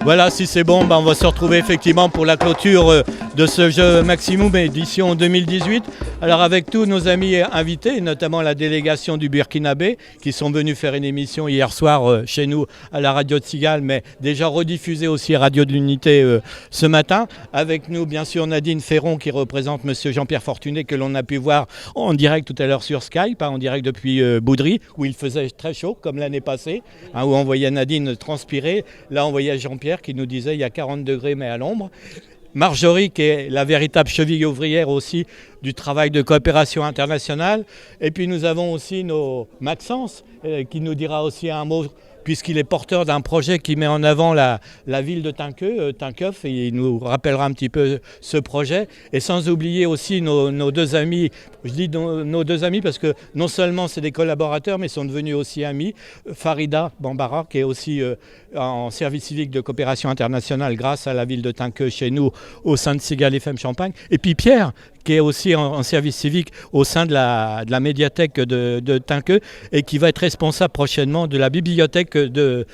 Voilà, si c'est bon, on va se retrouver effectivement pour la clôture de ce jeu Maximum édition 2018. Alors avec tous nos amis invités, notamment la délégation du Burkinabé, qui sont venus faire une émission hier soir chez nous à la radio de Cigales, mais déjà rediffusée aussi à Radio de l'Unité ce matin. Avec nous, bien sûr, Nadine Ferron qui représente Monsieur Jean-Pierre Fortuné, que l'on a pu voir en direct tout à l'heure sur Skype, en direct depuis Boudry, où il faisait très chaud, comme l'année passée, où on voyait Nadine transpirer. Là, on voyait Jean-Pierre qui nous disait il y a 40 degrés, mais à l'ombre. Marjorie, qui est la véritable cheville ouvrière aussi du travail de coopération internationale. Et puis nous avons aussi nos Maxence, qui nous dira aussi un mot, puisqu'il est porteur d'un projet qui met en avant la ville de Tinqueuf, et il nous rappellera un petit peu ce projet. Et sans oublier aussi nos deux amis, je dis nos deux amis parce que non seulement c'est des collaborateurs, mais sont devenus aussi amis. Farida Bambara, qui est aussi en service civique de coopération internationale grâce à la ville de Tinqueuf chez nous, au sein de Cigales FM Champagne. Et puis Pierre, qui est aussi en service civique au sein de la médiathèque de Tinqueuf et qui va être responsable prochainement de la bibliothèque de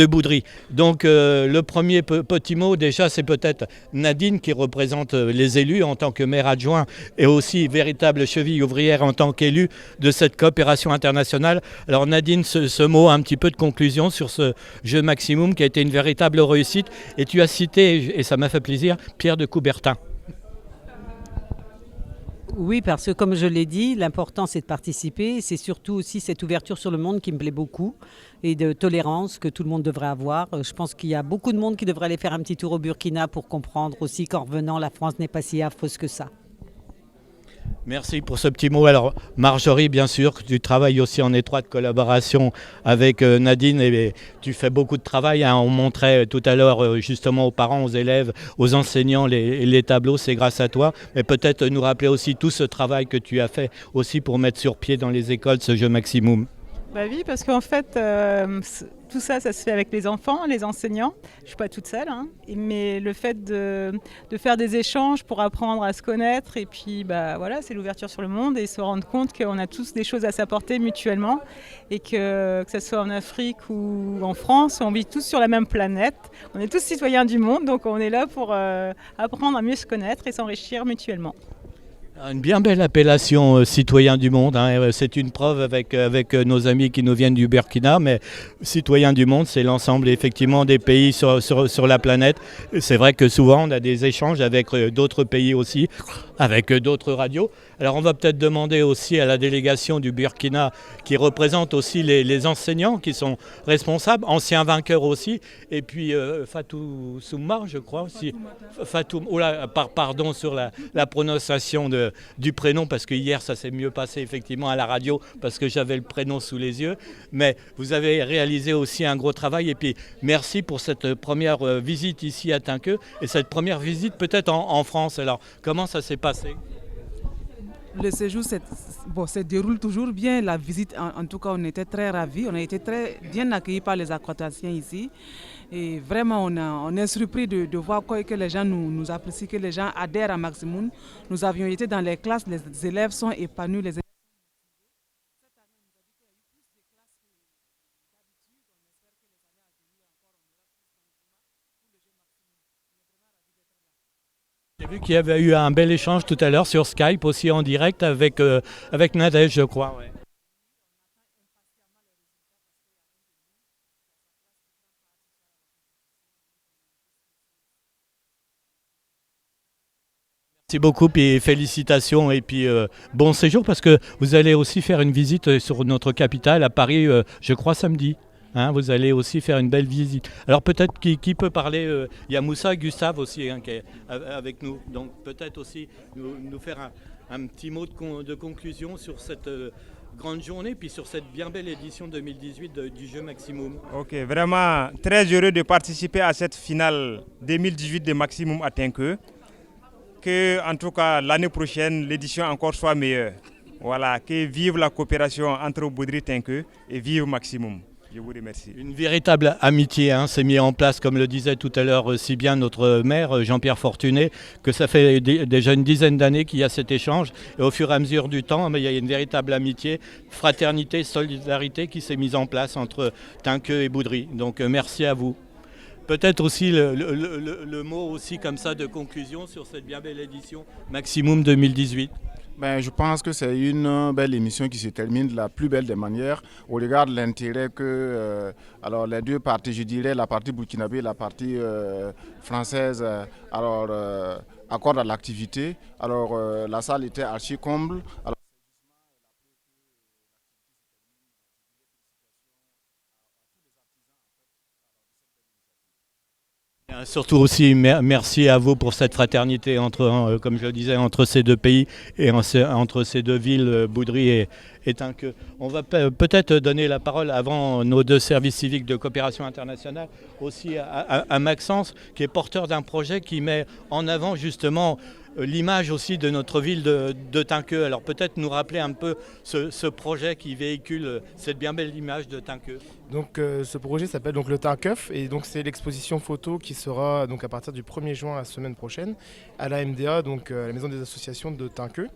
Boudry. Donc le premier petit mot déjà, c'est peut-être Nadine qui représente les élus en tant que maire adjoint et aussi véritable cheville ouvrière en tant qu'élu de cette coopération internationale. Alors Nadine, ce mot un petit peu de conclusion sur ce jeu Maximum qui a été une véritable réussite, et tu as cité, et ça m'a fait plaisir, Pierre de Coubertin. Oui, parce que comme je l'ai dit, l'important c'est de participer. C'est surtout aussi cette ouverture sur le monde qui me plaît beaucoup et de tolérance que tout le monde devrait avoir. Je pense qu'il y a beaucoup de monde qui devrait aller faire un petit tour au Burkina pour comprendre aussi qu'en revenant, la France n'est pas si affreuse que ça. Merci pour ce petit mot. Alors Marjorie, bien sûr, tu travailles aussi en étroite collaboration avec Nadine et tu fais beaucoup de travail. On montrait tout à l'heure justement aux parents, aux élèves, aux enseignants les tableaux, c'est grâce à toi. Mais peut-être nous rappeler aussi tout ce travail que tu as fait aussi pour mettre sur pied dans les écoles ce jeu Maximum. Bah oui, parce qu'en fait, tout ça, ça se fait avec les enfants, les enseignants. Je ne suis pas toute seule, mais le fait de faire des échanges pour apprendre à se connaître, et puis voilà, c'est l'ouverture sur le monde et se rendre compte qu'on a tous des choses à s'apporter mutuellement et que ce soit en Afrique ou en France, on vit tous sur la même planète. On est tous citoyens du monde, donc on est là pour apprendre à mieux se connaître et s'enrichir mutuellement. Une bien belle appellation, citoyen du monde. C'est une preuve avec nos amis qui nous viennent du Burkina, mais citoyen du monde, c'est l'ensemble effectivement des pays sur la planète. C'est vrai que souvent on a des échanges avec d'autres pays aussi, avec d'autres radios. Alors on va peut-être demander aussi à la délégation du Burkina qui représente aussi les enseignants qui sont responsables, anciens vainqueurs aussi, et puis Fatou Soumar, je crois aussi. Pardon sur la prononciation du prénom, parce que hier ça s'est mieux passé effectivement à la radio parce que j'avais le prénom sous les yeux, mais vous avez réalisé aussi un gros travail, et puis merci pour cette première visite ici à Tinqueuf et cette première visite peut-être en France. Alors comment ça s'est passé ? Le séjour se déroule toujours bien. La visite, en tout cas, on était très ravis. On a été très bien accueillis par les aquaticiens ici. Et vraiment, on est surpris de voir que les gens nous apprécient, que les gens adhèrent à Maximum. Nous avions été dans les classes, les élèves sont épanouis. J'ai vu qu'il y avait eu un bel échange tout à l'heure sur Skype, aussi en direct avec Nadège, je crois. Ouais. Merci beaucoup et félicitations et puis bon séjour, parce que vous allez aussi faire une visite sur notre capitale à Paris, je crois samedi. Vous allez aussi faire une belle visite. Alors peut-être qui peut parler, il y a Moussa et Gustave aussi qui est avec nous. Donc peut-être aussi nous faire un petit mot de conclusion sur cette grande journée, puis sur cette bien belle édition 2018 du jeu Maximum. Ok, vraiment très heureux de participer à cette finale 2018 de Maximum à Tinqueuf. Que en tout cas l'année prochaine l'édition encore soit meilleure. Voilà, que vive la coopération entre Boudry et Tinqueuf et vive Maximum. Je vous remercie. Une véritable amitié s'est mise en place, comme le disait tout à l'heure si bien notre maire Jean-Pierre Fortuné, que ça fait déjà une dizaine d'années qu'il y a cet échange. Et au fur et à mesure du temps, il y a une véritable amitié, fraternité, solidarité qui s'est mise en place entre Tinqueuf et Boudry. Donc merci à vous. Peut-être aussi le mot aussi comme ça de conclusion sur cette bien belle édition Maximum 2018. Ben, je pense que c'est une belle émission qui se termine de la plus belle des manières au regard de l'intérêt que alors les deux parties, je dirais la partie burkinabé et la partie française, accordent à l'activité. Alors la salle était archi comble. Alors, surtout aussi, merci à vous pour cette fraternité entre, comme je le disais, entre ces deux pays et entre ces deux villes, Boudry et Tinqueux. On va peut-être donner la parole avant nos deux services civiques de coopération internationale, aussi à Maxence, qui est porteur d'un projet qui met en avant justement l'image aussi de notre ville de Tinqueux. Alors peut-être nous rappeler un peu ce projet qui véhicule cette bien belle image de Tinqueux. Donc ce projet s'appelle donc le Tinkeuf et donc c'est l'exposition photo qui sera donc à partir du 1er juin la semaine prochaine à la MDA, donc à la Maison des Associations de Tinqueux.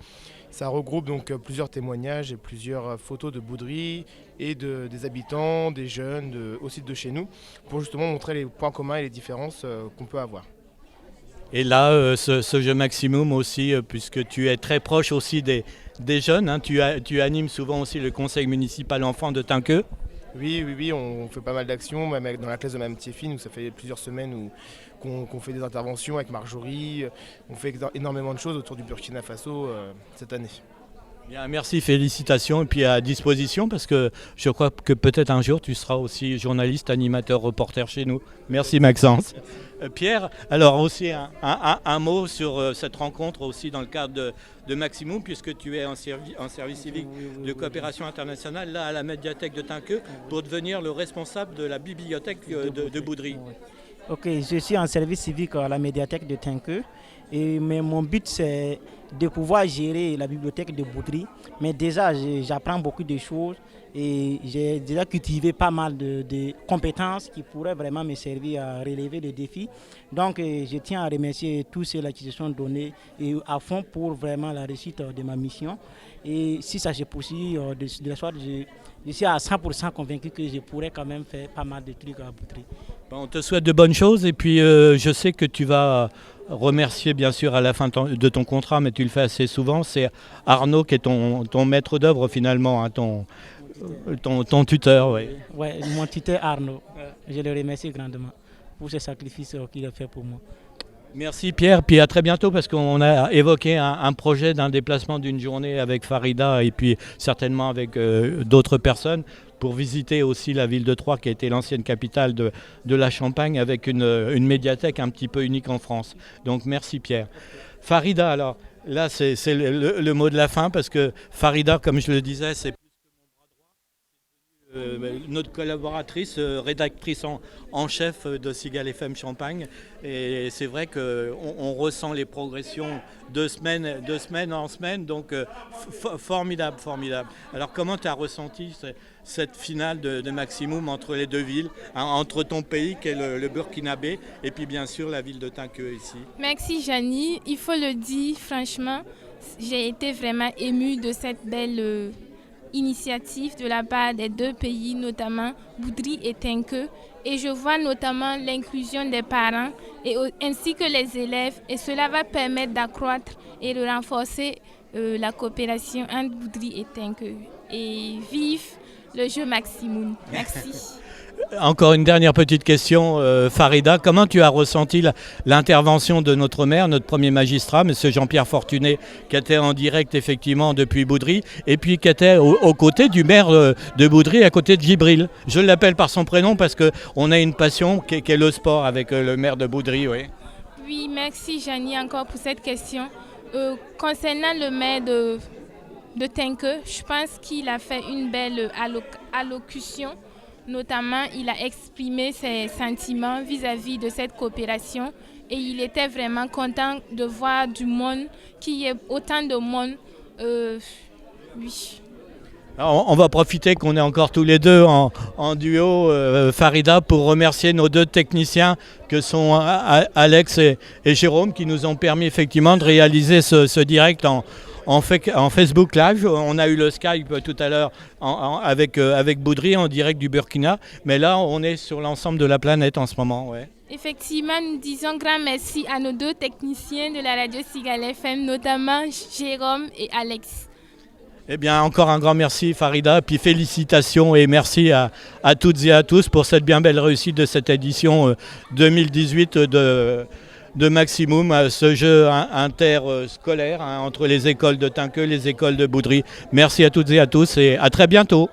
Ça regroupe donc plusieurs témoignages et plusieurs photos de Boudry et des habitants, des jeunes, aussi de chez nous, pour justement montrer les points communs et les différences qu'on peut avoir. Et là, ce jeu Maximum aussi, puisque tu es très proche aussi des jeunes, hein, tu animes souvent aussi le conseil municipal enfant de Tinqueux. Oui, on fait pas mal d'actions, même dans la classe de ma petite fille, où ça fait plusieurs semaines qu'on fait des interventions avec Marjorie. On fait énormément de choses autour du Burkina Faso cette année. Bien, merci, félicitations et puis à disposition parce que je crois que peut-être un jour tu seras aussi journaliste, animateur, reporter chez nous. Merci Maxence. Pierre, alors aussi un mot sur cette rencontre aussi dans le cadre de Maximum puisque tu es en service civique de coopération internationale là à la médiathèque de Tinqueux pour devenir le responsable de la bibliothèque de Boudry. Ok, je suis en service civique à la médiathèque de Tinqueux. Mais mon but c'est de pouvoir gérer la bibliothèque de Boudry. Mais déjà j'apprends beaucoup de choses et j'ai déjà cultivé pas mal de compétences qui pourraient vraiment me servir à relever les défis. Donc je tiens à remercier tous ceux-là qui se sont donnés et à fond pour vraiment la réussite de ma mission. Et si ça se poursuit de la sorte, je suis à 100% convaincu que je pourrais quand même faire pas mal de trucs à Boudry. Bon, on te souhaite de bonnes choses et puis je sais que tu vas remercier bien sûr à la fin de ton contrat, mais tu le fais assez souvent, c'est Arnaud qui est ton maître d'œuvre finalement, hein, ton tuteur. Oui, ouais, mon tuteur Arnaud, je le remercie grandement pour ce sacrifice qu'il a fait pour moi. Merci Pierre, puis à très bientôt parce qu'on a évoqué un projet d'un déplacement d'une journée avec Farida et puis certainement avec d'autres personnes pour visiter aussi la ville de Troyes qui a été l'ancienne capitale de la Champagne avec une médiathèque un petit peu unique en France. Donc merci Pierre. Farida, alors là c'est le mot de la fin parce que Farida, comme je le disais, c'est notre collaboratrice, rédactrice en chef de Cigale FM Champagne. Et c'est vrai qu'on ressent les progressions de semaine en semaine. Donc formidable. Alors comment tu as ressenti cette finale de Maximum entre les deux villes, hein, entre ton pays qui est le Burkinabé et puis bien sûr la ville de Tinqueux ici? Merci Janie. Il faut le dire franchement, j'ai été vraiment émue de cette belle initiative de la part des deux pays, notamment Boudry et Tinqueux. Et je vois notamment l'inclusion des parents ainsi que les élèves. Et cela va permettre d'accroître et de renforcer la coopération entre Boudry et Tinqueux. Et vive le jeu Maximum. Merci. Encore une dernière petite question, Farida. Comment tu as ressenti l'intervention de notre maire, notre premier magistrat, M. Jean-Pierre Fortuné, qui était en direct effectivement depuis Boudry, et puis qui était aux côtés du maire de Boudry, à côté de Djibril. Je l'appelle par son prénom parce qu'on a une passion qui est le sport avec le maire de Boudry. Oui, oui, merci Janie encore pour cette question. Concernant le maire de Tinqueux, je pense qu'il a fait une belle allocution. Notamment, il a exprimé ses sentiments vis-à-vis de cette coopération et il était vraiment content de voir du monde, qu'il y ait autant de monde. Oui. Alors, on va profiter qu'on est encore tous les deux en duo, Farida, pour remercier nos deux techniciens que sont Alex et Jérôme qui nous ont permis effectivement de réaliser ce direct en Facebook Live. On a eu le Skype tout à l'heure avec Boudry en direct du Burkina, mais là on est sur l'ensemble de la planète en ce moment. Ouais. Effectivement, nous disons grand merci à nos 2 techniciens de la radio Cigale FM, notamment Jérôme et Alex. Eh bien, encore un grand merci Farida, puis félicitations et merci à toutes et à tous pour cette bien belle réussite de cette édition 2018 de Maximum, ce jeu interscolaire entre les écoles de Tinqueux et les écoles de Boudry. Merci à toutes et à tous et à très bientôt.